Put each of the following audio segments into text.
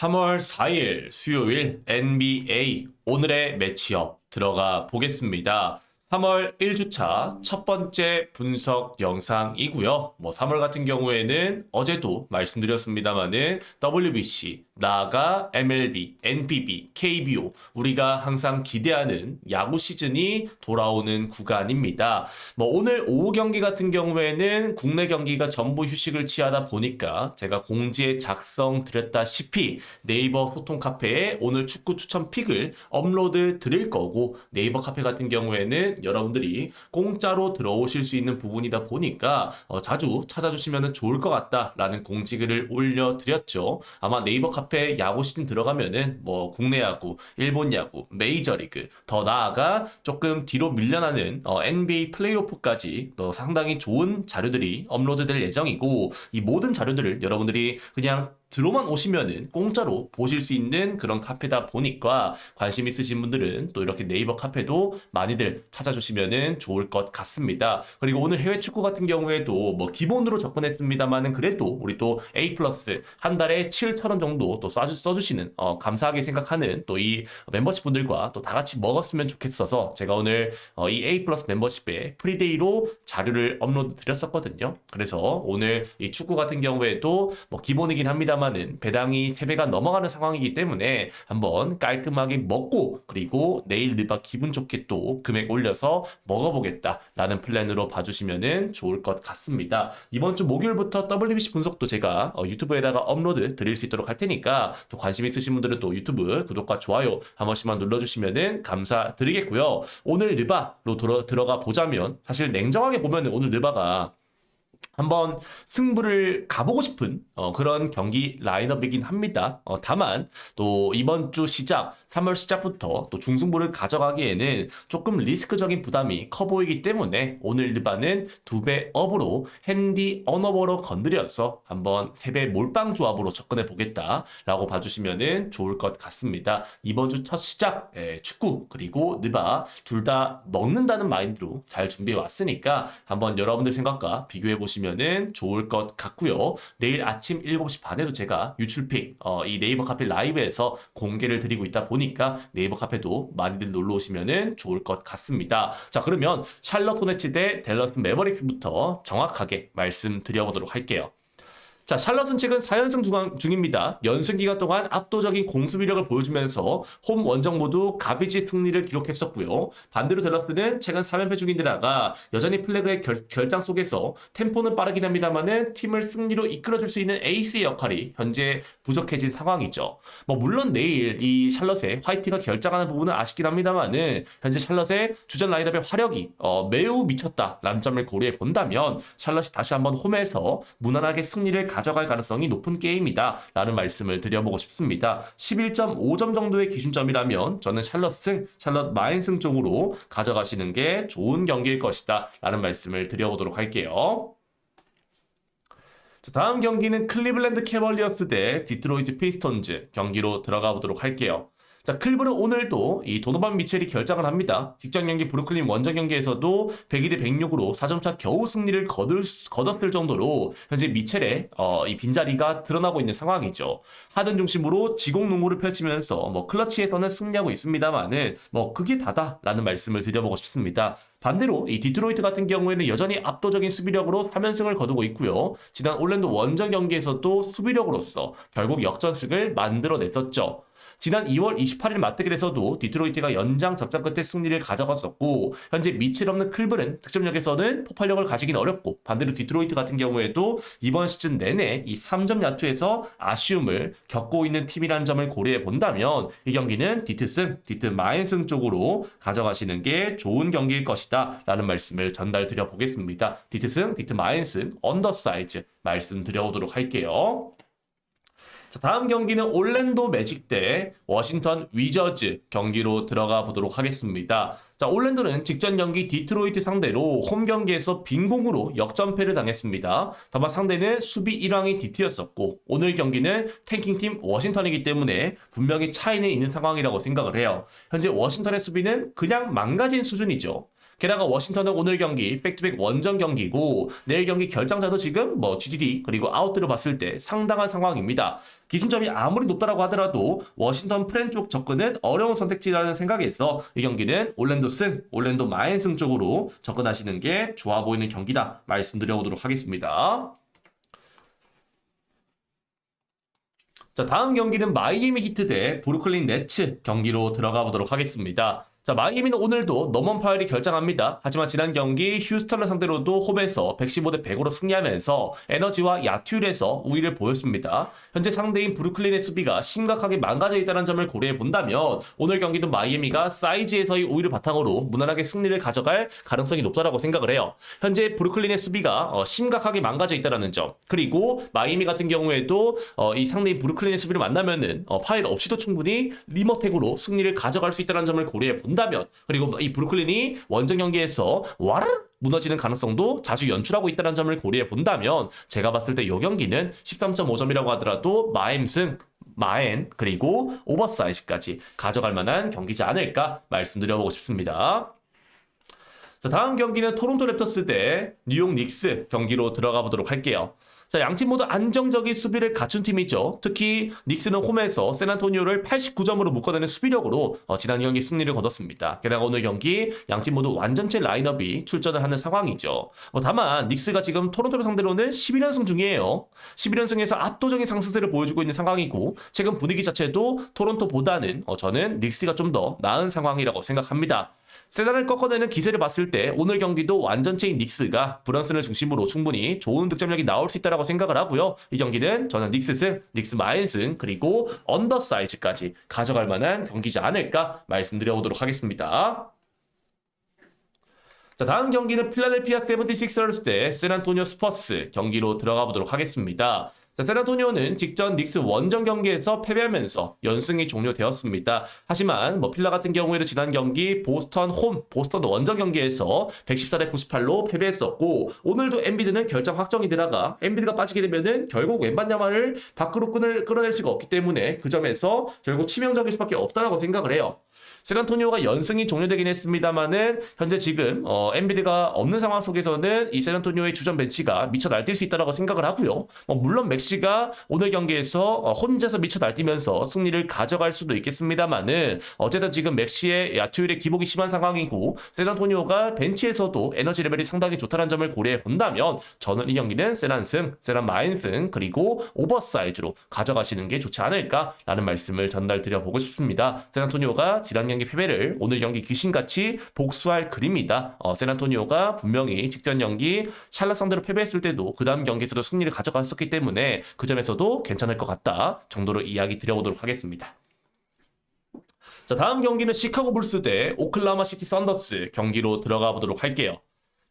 3월 4일 수요일 NBA 오늘의 매치업 들어가 보겠습니다. 3월 1주차 첫 번째 분석 영상이고요. 3월 같은 경우에는 어제도 말씀드렸습니다만은 WBC, 나아가 MLB, NPB, KBO 우리가 항상 기대하는 야구 시즌이 돌아오는 구간입니다. 오늘 오후 경기 같은 경우에는 국내 경기가 전부 휴식을 취하다 보니까 제가 공지에 작성 드렸다시피 네이버 소통 카페에 오늘 축구 추천 픽을 업로드 드릴 거고, 네이버 카페 같은 경우에는 여러분들이 공짜로 들어오실 수 있는 부분이다 보니까 자주 찾아주시면 좋을 것 같다라는 공지글을 올려드렸죠. 아마 네이버 카페 야구 시즌 들어가면은 국내 야구, 일본 야구, 메이저리그, 더 나아가 조금 뒤로 밀려나는 NBA 플레이오프까지 상당히 좋은 자료들이 업로드될 예정이고, 이 모든 자료들을 여러분들이 그냥 들어만 오시면은 공짜로 보실 수 있는 그런 카페다 보니까 관심 있으신 분들은 또 이렇게 네이버 카페도 많이들 찾아주시면은 좋을 것 같습니다. 그리고 오늘 해외 축구 같은 경우에도 기본으로 접근했습니다만은 그래도 우리 또 A 플러스 한 달에 7,000원 정도 또 써주시는 감사하게 생각하는 또 이 멤버십 분들과 또 다 같이 먹었으면 좋겠어서 제가 오늘 이 A 플러스 멤버십에 프리데이로 자료를 업로드 드렸었거든요. 그래서 오늘 이 축구 같은 경우에도 기본이긴 합니다만 배당이 3배가 넘어가는 상황이기 때문에 한번 깔끔하게 먹고, 그리고 내일 느바 기분 좋게 또 금액 올려서 먹어보겠다라는 플랜으로 봐주시면 좋을 것 같습니다. 이번 주 목요일부터 WBC 분석도 제가 유튜브에다가 업로드 드릴 수 있도록 할 테니까 또 관심 있으신 분들은 또 유튜브 구독과 좋아요 한 번씩만 눌러주시면 감사드리겠고요. 오늘 느바로 들어가 보자면, 사실 냉정하게 보면 오늘 느바가 한번 승부를 가보고 싶은 그런 경기 라인업이긴 합니다. 다만 또 이번 주 시작, 3월 시작부터 또 중승부를 가져가기에는 조금 리스크적인 부담이 커 보이기 때문에 오늘 느바는 2배 업으로 핸디 언어버로 건드려서 한번 3배 몰빵 조합으로 접근해 보겠다라고 봐주시면 좋을 것 같습니다. 이번 주 첫 시작, 축구 그리고 느바 둘 다 먹는다는 마인드로 잘 준비해 왔으니까 한번 여러분들 생각과 비교해 보시면 좋을 것 같고요. 내일 아침 7시 반에도 제가 유출픽 이 네이버 카페 라이브에서 공개를 드리고 있다 보니까 네이버 카페도 많이들 놀러 오시면 좋을 것 같습니다. 자, 그러면 샬럿 호네츠 대 댈러스 매버릭스부터 정확하게 말씀드려보도록 할게요. 자, 샬럿은 최근 4연승 중입니다. 연승 기간 동안 압도적인 공수비력을 보여주면서 홈 원정 모두 가비지 승리를 기록했었고요. 반대로 댈러스는 최근 3연패 중인데다가 여전히 플래그의 결장 속에서 템포는 빠르긴 합니다만은 팀을 승리로 이끌어줄 수 있는 에이스의 역할이 현재 부족해진 상황이죠. 물론 내일 이 샬럿의 화이트가 결장하는 부분은 아쉽긴 합니다만은 현재 샬럿의 주전 라인업의 화력이 매우 미쳤다라는 점을 고려해 본다면 샬럿이 다시 한번 홈에서 무난하게 승리를 가져갈 가능성이 높은 게임이다 라는 말씀을 드려보고 싶습니다. 11.5점 정도의 기준점이라면 저는 샬럿 마인승 쪽으로 가져가시는 게 좋은 경기일 것이다 라는 말씀을 드려보도록 할게요. 자, 다음 경기는 클리블랜드 캐벌리어스 대 디트로이트 피스톤즈 경기로 들어가 보도록 할게요. 자, 클브는 오늘도 이 도노반 미첼이 결장을 합니다. 직전 경기 브루클린 원정 경기에서도 102대 106으로 4점차 겨우 승리를 거뒀을 정도로 현재 미첼의 이 빈자리가 드러나고 있는 상황이죠. 하든 중심으로 지공 농구를 펼치면서 클러치에서는 승리하고 있습니다만은 그게 다다라는 말씀을 드려보고 싶습니다. 반대로 이 디트로이트 같은 경우에는 여전히 압도적인 수비력으로 3연승을 거두고 있고요. 지난 올랜도 원정 경기에서도 수비력으로서 결국 역전승을 만들어냈었죠. 지난 2월 28일 맞대결에서도 디트로이트가 연장 접전 끝에 승리를 가져갔었고, 현재 미첼 없는 클브는 득점력에서는 폭발력을 가지긴 어렵고, 반대로 디트로이트 같은 경우에도 이번 시즌 내내 이 3점 야투에서 아쉬움을 겪고 있는 팀이라는 점을 고려해 본다면 이 경기는 디트 마인승 쪽으로 가져가시는 게 좋은 경기일 것이다 라는 말씀을 전달드려 보겠습니다. 디트 마인승 언더사이즈 말씀드려보도록 할게요. 자, 다음 경기는 올랜도 매직 대 워싱턴 위저즈 경기로 들어가 보도록 하겠습니다. 자, 올랜도는 직전 경기 디트로이트 상대로 홈 경기에서 빈공으로 역전패를 당했습니다. 다만 상대는 수비 1왕이 디트였었고, 오늘 경기는 탱킹팀 워싱턴이기 때문에 분명히 차이는 있는 상황이라고 생각을 해요. 현재 워싱턴의 수비는 그냥 망가진 수준이죠. 게다가 워싱턴은 오늘 경기 백투백 원정 경기고 내일 경기 결정자도 지금 뭐 GTD 그리고 아웃들을 봤을 때 상당한 상황입니다. 기준점이 아무리 높다라고 하더라도 워싱턴 프렌 쪽 접근은 어려운 선택지라는 생각에서 이 경기는 올랜도 승, 올랜도 마인 승 쪽으로 접근하시는 게 좋아 보이는 경기다 말씀드려보도록 하겠습니다. 자, 다음 경기는 마이애미 히트 대 브루클린 네츠 경기로 들어가 보도록 하겠습니다. 자, 마이애미는 오늘도 너먼 파일이 결정합니다. 하지만 지난 경기 휴스턴을 상대로도 홈에서 115대 100으로 승리하면서 에너지와 야투율에서 우위를 보였습니다. 현재 상대인 브루클린의 수비가 심각하게 망가져 있다는 점을 고려해 본다면 오늘 경기도 마이애미가 사이즈에서의 우위를 바탕으로 무난하게 승리를 가져갈 가능성이 높다고 생각을 해요. 현재 브루클린의 수비가 심각하게 망가져 있다는 점, 그리고 마이애미 같은 경우에도 이 상대인 브루클린의 수비를 만나면은 파일 없이도 충분히 리머텍으로 승리를 가져갈 수 있다는 점을 고려해 본다면, 그리고 이 브루클린이 원정 경기에서 와르르 무너지는 가능성도 자주 연출하고 있다는 점을 고려해 본다면 제가 봤을 때 이 경기는 13.5점이라고 하더라도 마엔 그리고 오버사이즈까지 가져갈 만한 경기지 않을까 말씀드려보고 싶습니다. 자, 다음 경기는 토론토 랩터스 대 뉴욕 닉스 경기로 들어가 보도록 할게요. 자, 양팀 모두 안정적인 수비를 갖춘 팀이죠. 특히 닉스는 홈에서 샌안토니오를 89점으로 묶어내는 수비력으로 지난 경기 승리를 거뒀습니다. 게다가 오늘 경기 양팀 모두 완전체 라인업이 출전을 하는 상황이죠. 다만 닉스가 지금 토론토를 상대로는 11연승 중이에요. 11연승에서 압도적인 상승세를 보여주고 있는 상황이고 최근 분위기 자체도 토론토보다는 저는 닉스가 좀 더 나은 상황이라고 생각합니다. 세단을 꺾어내는 기세를 봤을 때 오늘 경기도 완전체인 닉스가 브런슨을 중심으로 충분히 좋은 득점력이 나올 수 있다고 생각을 하고요. 이 경기는 저는 닉스 승, 닉스 마인 승, 그리고 언더사이즈까지 가져갈 만한 경기지 않을까 말씀드려보도록 하겠습니다. 자, 다음 경기는 필라델피아 76ers 대 샌안토니오 스퍼스 경기로 들어가 보도록 하겠습니다. 자, 샌안토니오는 직전 닉스 원정 경기에서 패배하면서 연승이 종료되었습니다. 하지만 필라 같은 경우에도 지난 경기 보스턴 원정 경기에서 114대 98로 패배했었고 오늘도 엔비드는 결정 확정이 되다가 엔비드가 빠지게 되면은 결국 웬반야마를 밖으로 끌어낼 수가 없기 때문에 그 점에서 결국 치명적일 수밖에 없다라고 생각을 해요. 샌안토니오가 연승이 종료되긴 했습니다만은 현재 지금 엔비드가 없는 상황 속에서는 이 샌안토니오의 주전 벤치가 미쳐 날뛸 수 있다고 생각을 하고요. 물론 맥시가 오늘 경기에서 혼자서 미쳐 날뛰면서 승리를 가져갈 수도 있겠습니다만은 어쨌든 지금 맥시의 야투율의 기복이 심한 상황이고 샌안토니오가 벤치에서도 에너지 레벨이 상당히 좋다는 점을 고려해 본다면 저는 이 경기는 샌안승, 샌안 마인승 그리고 오버사이즈로 가져가시는 게 좋지 않을까라는 말씀을 전달드려 보고 싶습니다. 샌안토니오가 지난 경기 패배를 오늘 경기 귀신같이 복수할 그림이다. 샌안토니오가 분명히 직전 경기 샬럿 상대로 패배했을 때도 그 다음 경기에서도 승리를 가져갔었기 때문에 그 점에서도 괜찮을 것 같다 정도로 이야기 드려보도록 하겠습니다. 자, 다음 경기는 시카고 불스 대 오클라호마 시티 썬더스 경기로 들어가 보도록 할게요.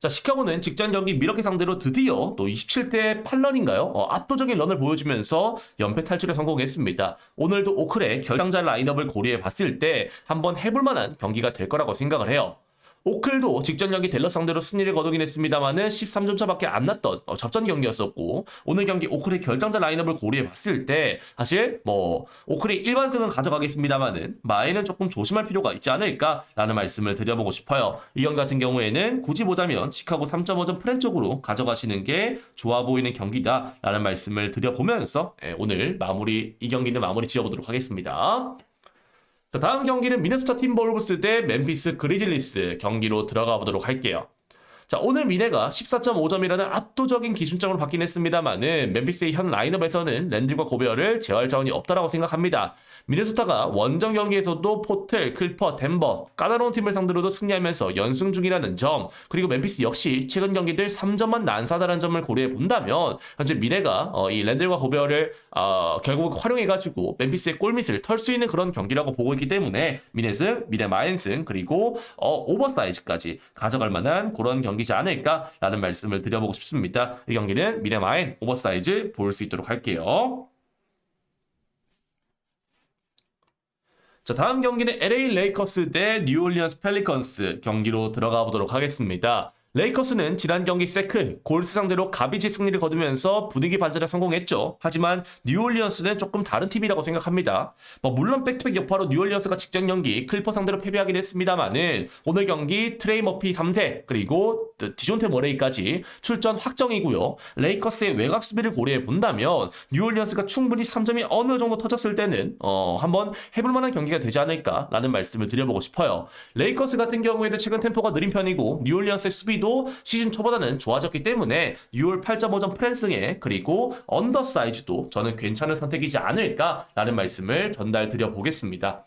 자, 시카고는 직전 경기 미러키 상대로 드디어 또 27대 8런인가요? 압도적인 런을 보여주면서 연패 탈출에 성공했습니다. 오늘도 오클의 결정자 라인업을 고려해 봤을 때 한번 해볼 만한 경기가 될 거라고 생각을 해요. 오클도 직전 경기 댈러스 상대로 승리를 거두긴 했습니다만은 13점 차밖에 안 났던 접전 경기였었고 오늘 경기 오클의 결정자 라인업을 고려해 봤을 때 사실 오클이 일반승은 가져가겠습니다만은 마에는 조금 조심할 필요가 있지 않을까라는 말씀을 드려보고 싶어요. 이 경기 같은 경우에는 굳이 보자면 시카고 3.5점 프렌 쪽으로 가져가시는 게 좋아 보이는 경기다라는 말씀을 드려보면서 오늘 이 경기는 마무리 지어보도록 하겠습니다. 자, 다음 경기는 미네소타 팀버울브스 대 멤피스 그리즐리스 경기로 들어가 보도록 할게요. 자, 오늘 미네가 14.5점이라는 압도적인 기준점으로 받긴 했습니다만은 멤피스의 현 라인업에서는 랜들과 고베어를 제어할 자원이 없다라고 생각합니다. 미네소타가 원정 경기에서도 포틀, 클퍼, 덴버, 까다로운 팀을 상대로도 승리하면서 연승 중이라는 점, 그리고 멤피스 역시 최근 경기들 3점만 난사다라는 점을 고려해 본다면 현재 미네가 이 랜들과 고베어를 결국 활용해가지고 멤피스의 골밑을 털 수 있는 그런 경기라고 보고 있기 때문에 미네승, 미네 마인승, 그리고 오버사이즈까지 가져갈 만한 그런 경기지 않을까라는 말씀을 드려보고 싶습니다. 이 경기는 미네 마인, 오버사이즈 볼 수 있도록 할게요. 자, 다음 경기는 LA 레이커스 대 뉴올리언스 펠리컨스 경기로 들어가 보도록 하겠습니다. 레이커스는 지난 경기 세크, 골스 상대로 가비지 승리를 거두면서 분위기 반전에 성공했죠. 하지만 뉴올리언스는 조금 다른 팀이라고 생각합니다. 물론 백투백 여파로 뉴올리언스가 직전 경기 클퍼 상대로 패배하긴 했습니다만은 오늘 경기 트레이 머피 3세 그리고 디존테 머레이까지 출전 확정이고요. 레이커스의 외곽 수비를 고려해 본다면 뉴올리언스가 충분히 3점이 어느 정도 터졌을 때는 한번 해볼 만한 경기가 되지 않을까라는 말씀을 드려보고 싶어요. 레이커스 같은 경우에는 최근 템포가 느린 편이고 뉴올리언스의 수비도 시즌 초보다는 좋아졌기 때문에 6월 8.5점 프랜승에 그리고 언더사이즈도 저는 괜찮은 선택이지 않을까라는 말씀을 전달 드려보겠습니다.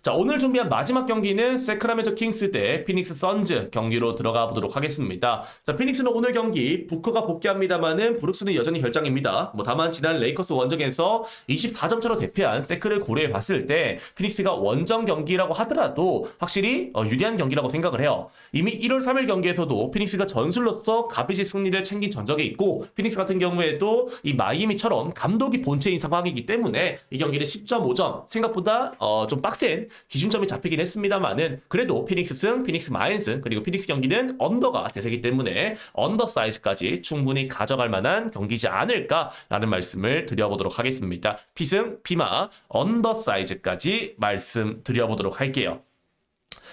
자, 오늘 준비한 마지막 경기는 세크라멘토 킹스 대 피닉스 선즈 경기로 들어가 보도록 하겠습니다. 자, 피닉스는 오늘 경기 부커가 복귀합니다만은 브룩스는 여전히 결장입니다. 다만 지난 레이커스 원정에서 24점 차로 대패한 세크를 고려해 봤을 때 피닉스가 원정 경기라고 하더라도 확실히 유리한 경기라고 생각을 해요. 이미 1월 3일 경기에서도 피닉스가 전술로서 가비지 승리를 챙긴 전적이 있고 피닉스 같은 경우에도 이 마이애미처럼 감독이 본체인 상황이기 때문에 이 경기는 10.5점 생각보다 좀 빡센 기준점이 잡히긴 했습니다만은 그래도 피닉스 승, 피닉스 마인승 그리고 피닉스 경기는 언더가 대세기 때문에 언더 사이즈까지 충분히 가져갈 만한 경기지 않을까라는 말씀을 드려보도록 하겠습니다. 피승, 피마, 언더 사이즈까지 말씀드려보도록 할게요.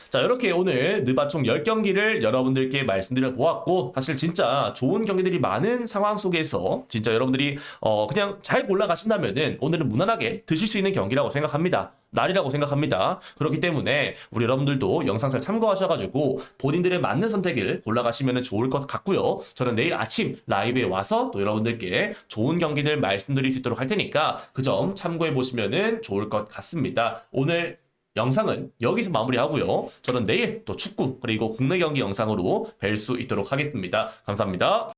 자, 이렇게 오늘 느바 총 10경기를 여러분들께 말씀드려 보았고 사실 진짜 좋은 경기들이 많은 상황 속에서 진짜 여러분들이 그냥 잘 골라가신다면은 오늘은 무난하게 드실 수 있는 경기라고 생각합니다. 날이라고 생각합니다. 그렇기 때문에 우리 여러분들도 영상 잘 참고하셔가지고 본인들의 맞는 선택을 골라가시면 좋을 것 같고요. 저는 내일 아침 라이브에 와서 또 여러분들께 좋은 경기들 말씀드릴 수 있도록 할 테니까 그 점 참고해 보시면 좋을 것 같습니다. 오늘 영상은 여기서 마무리하고요. 저는 내일 또 축구 그리고 국내 경기 영상으로 뵐 수 있도록 하겠습니다. 감사합니다.